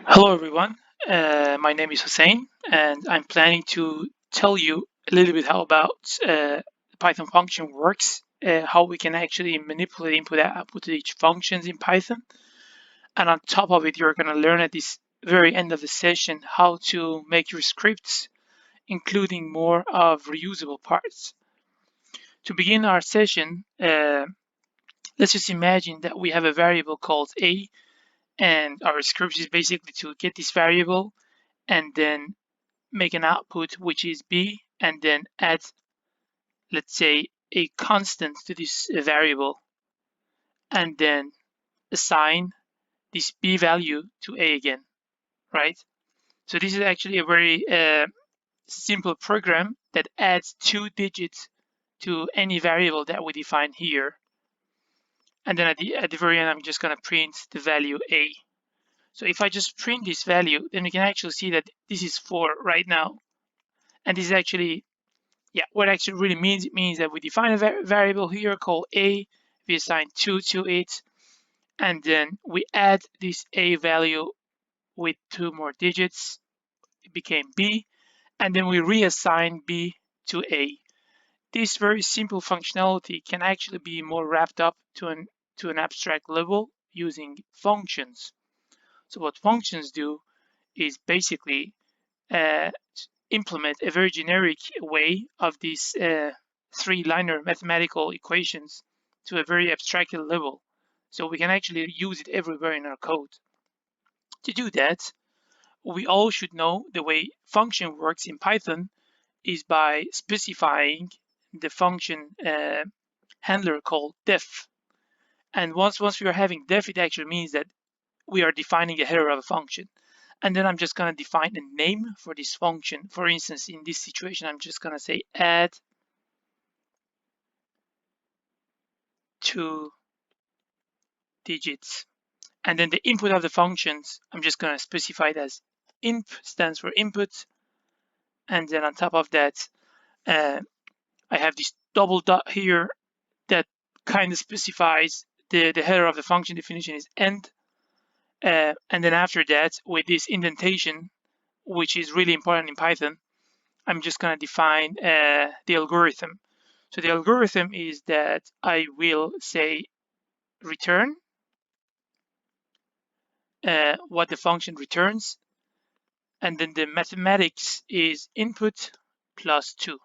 Hello everyone, my name is Hussein and I'm planning to tell you a little bit how about Python function works, how we can actually manipulate input and output each functions in Python. And on top of it, you're going to learn at this very end of the session how to make your scripts, including more of reusable parts. To begin our session, let's just imagine that we have a variable called a, and our script is basically to get this variable and then make an output which is b, and then add, let's say, a constant to this variable, and then assign this b value to a again, right? So this is actually a very simple program that adds 2 digits to any variable that we define here. And then at the very end, I'm just going to print the value a. So if I just print this value, then we can actually see that this is 4 right now. And this is actually, yeah, what actually really means, it means that we define a variable here called a, we assign 2 to it, and then we add this a value with 2 more digits, it became b, and then we reassign b to a. This very simple functionality can actually be more wrapped up to an abstract level using functions. So what functions do is basically uh, implement a very generic way of these three-liner mathematical equations to a very abstracted level. So we can actually use it everywhere in our code. To do that, we all should know the way function works in Python is by specifying the function handler called def. And once we are having def, it actually means that we are defining a header of a function. And then I'm just going to define a name for this function. For instance, in this situation, I'm just going to say add 2 digits. And then the input of the functions, I'm just going to specify it as inp, stands for input. And then on top of that, I have this double dot here that kind of specifies the header of the function definition is end. And then after that, with this indentation, which is really important in Python, I'm just going to define the algorithm. So the algorithm is that I will say return what the function returns, and then the mathematics is input plus 2.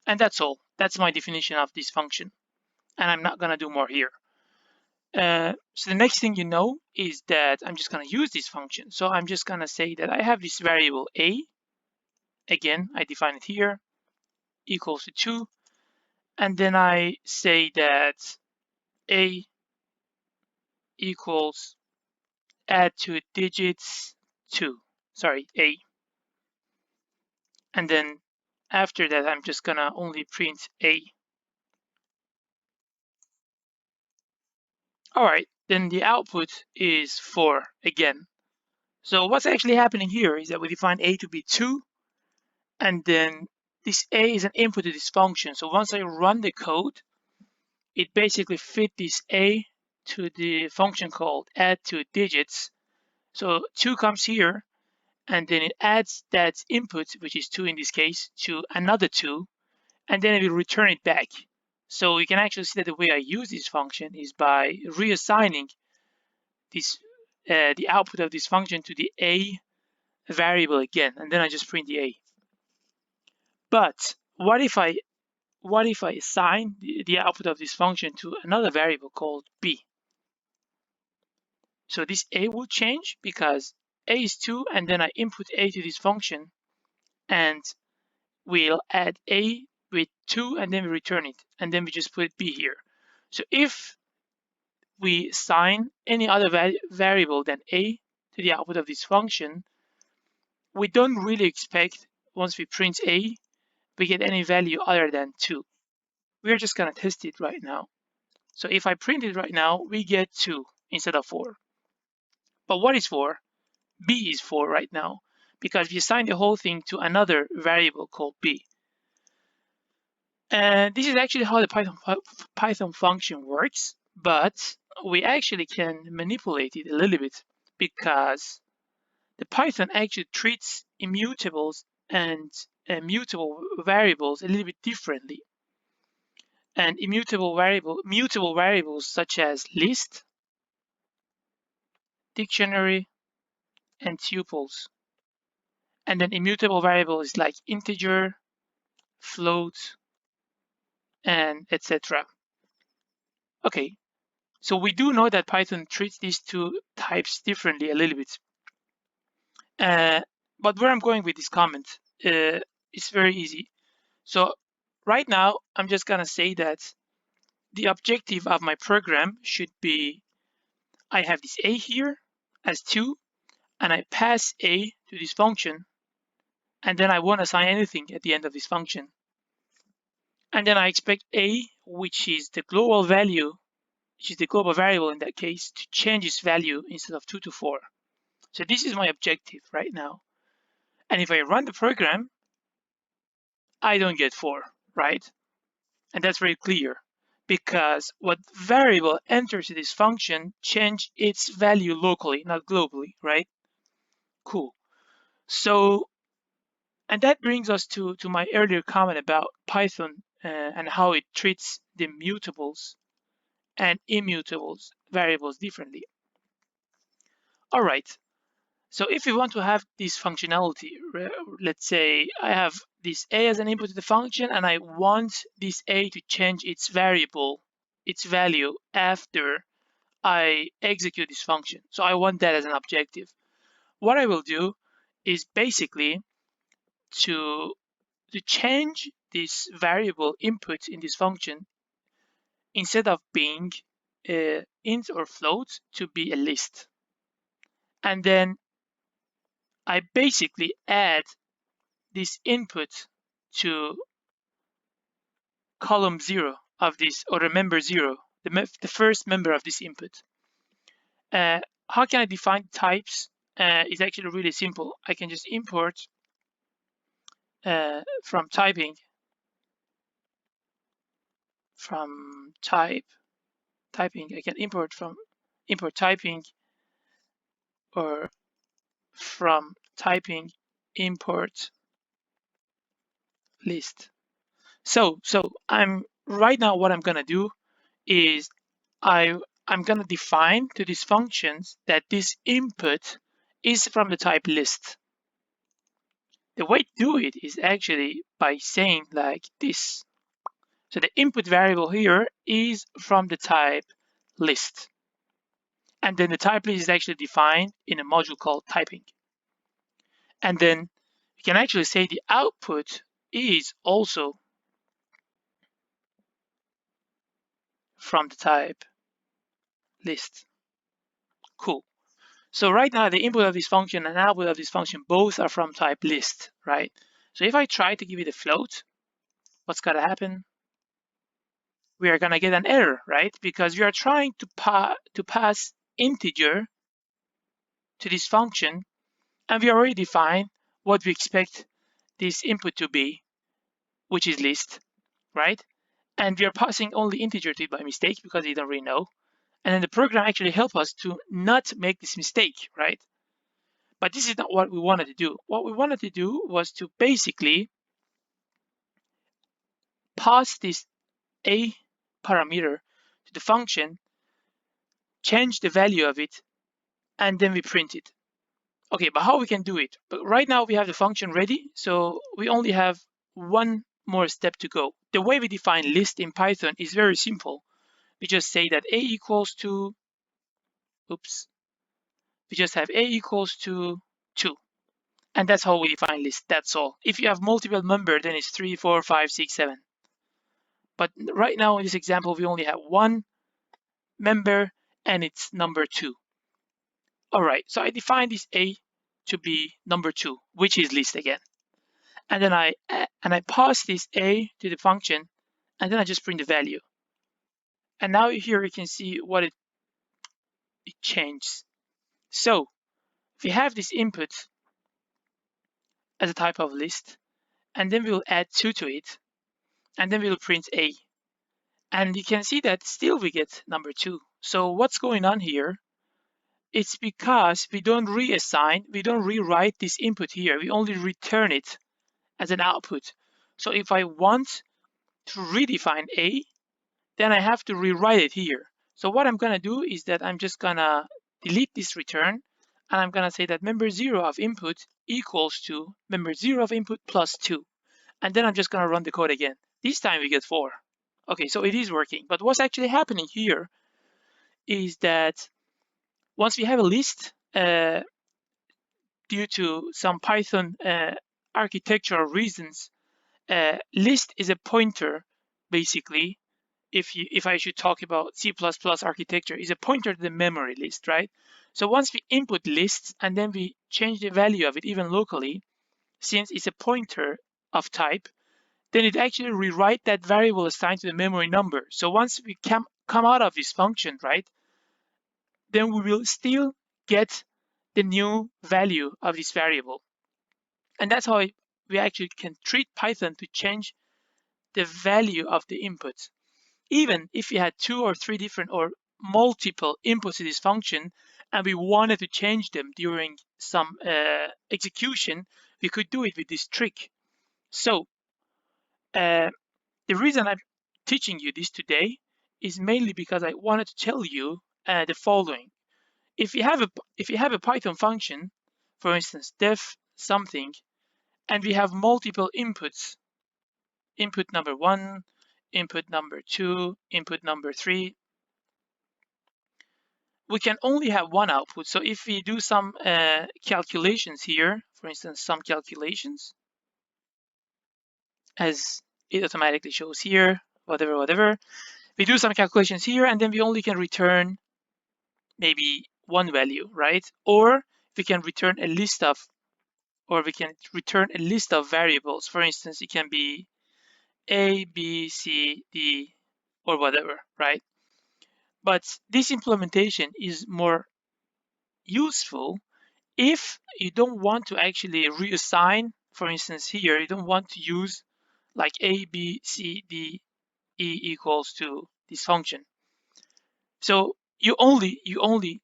And that's all. That's my definition of this function. And I'm not going to do more here. So the next thing you know is that I'm just going to use this function. So I'm just going to say that I have this variable a. Again, I define it here, equals to 2. And then I say that a equals add 2 digits 2. Sorry, a. And then after that, I'm just going to only print a. All right, then the output is 4 again. So what's actually happening here is that we define a to be 2, and then this a is an input to this function. So once I run the code, it basically fit this a to the function called add 2 digits. So 2 comes here, and then it adds that input, which is 2 in this case, to another 2, and then it will return it back. So you can actually see that the way I use this function is by reassigning this the output of this function to the a variable again, and then I just print the a. But what if I assign the output of this function to another variable called b? So this a will change because a is 2, and then I input a to this function, and we'll add a with 2, and then we return it, and then we just put b here. So if we assign any other variable than a to the output of this function, we don't really expect, once we print a, we get any value other than 2. We're just going to test it right now. So if I print it right now, we get 2 instead of 4. But what is 4? B is 4 right now, because we assigned the whole thing to another variable called b. And this is actually how the Python function works, but we actually can manipulate it a little bit, because the Python actually treats immutables and mutable variables a little bit differently. And mutable variables such as list, dictionary, and tuples. And then immutable variables like integer, float, and etc. Okay, so we do know that Python treats these two types differently a little bit. But where I'm going with this comment is very easy. So right now, I'm just gonna say that the objective of my program should be, I have this a here as 2, and I pass a to this function, and then I won't assign anything at the end of this function. And then I expect a, which is the global value, which is the global variable in that case, to change its value instead of 2 to 4. So this is my objective right now. And if I run the program, I don't get 4, right? And that's very clear because what variable enters this function change its value locally, not globally, right? Cool. So, and that brings us to my earlier comment about Python and how it treats the mutables and immutables variables differently. All right. So if we want to have this functionality, let's say I have this a as an input to the function and I want this a to change its variable, its value after I execute this function. So I want that as an objective. What I will do is basically to change this variable input in this function, instead of being int or float, to be a list. And then I basically add this input to column 0 of this, or the member 0, the first member of this input. How can I define types? It's actually really simple. I can just import from typing, I can import from import typing, or from typing import list. So I'm right now, what I'm gonna do is I'm gonna define to these functions that this input is from the type list. The way to do it is actually by saying like this. So the input variable here is from the type list. And then the type list is actually defined in a module called typing. And then you can actually say the output is also from the type list. Cool. So right now the input of this function and output of this function both are from type list, right? So if I try to give it a float, what's gonna happen? We are gonna get an error, right? Because we are trying to pass integer to this function, and we already defined what we expect this input to be, which is list, right? And we are passing only integer to it by mistake because we don't really know. And then the program actually helps us to not make this mistake, right? But this is not what we wanted to do. What we wanted to do was to basically pass this a parameter to the function, change the value of it, and then we print it. Okay, but how we can do it? But right now we have the function ready, so we only have one more step to go. The way we define list in Python is very simple. We just say that a equals to, we just have a equals to 2. And that's how we define list, that's all. If you have multiple member, then it's 3, 4, 5, 6, 7. But right now in this example, we only have one member and it's number 2. All right, so I define this a to be number 2, which is list again. And then I pass this a to the function, and then I just print the value. And now here you can see what it changes. So if we have this input as a type of list, and then we'll add 2 to it, and then we'll print a. And you can see that still we get number 2. So what's going on here? It's because we don't reassign, we don't rewrite this input here. We only return it as an output. So if I want to redefine A, then I have to rewrite it here. So what I'm gonna do is that I'm just gonna delete this return, and I'm gonna say that member 0 of input equals to member 0 of input plus 2. And then I'm just gonna run the code again. This time we get 4. Okay, so it is working. But what's actually happening here is that once we have a list, due to some Python architectural reasons, list is a pointer, basically. If I should talk about C++ architecture, is a pointer to the memory list, right? So once we input lists and then we change the value of it even locally, since it's a pointer of type, then it actually rewrite that variable assigned to the memory number. So once we come out of this function, right, then we will still get the new value of this variable. And that's how we actually can treat Python to change the value of the input. Even if we had 2 or 3 different or multiple inputs to this function and we wanted to change them during some execution, we could do it with this trick. So the reason I'm teaching you this today is mainly because I wanted to tell you the following. If you have a Python function, for instance, def something, and we have multiple inputs, input number 1, input number 2, input number 3, we can only have one output. So if we do some calculations here, for instance, some calculations, as it automatically shows here, whatever, we do some calculations here, and then we only can return maybe one value, right? Or we can return a list of, variables. For instance, it can be A, B, C, D, or whatever, right? But this implementation is more useful if you don't want to actually reassign. For instance, here you don't want to use like A, B, C, D, E equals to this function. So you only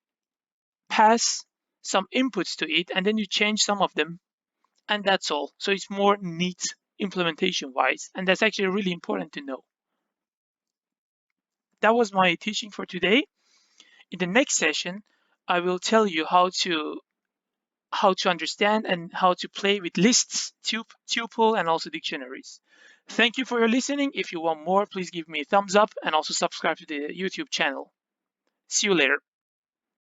pass some inputs to it, and then you change some of them, and that's all. So it's more neat implementation wise, and that's actually really important to know. That was my teaching for today. In the next session, I will tell you how to understand and how to play with lists, tuple, and also dictionaries. Thank you for your listening. If you want more, please give me a thumbs up and also subscribe to the YouTube channel. See you later.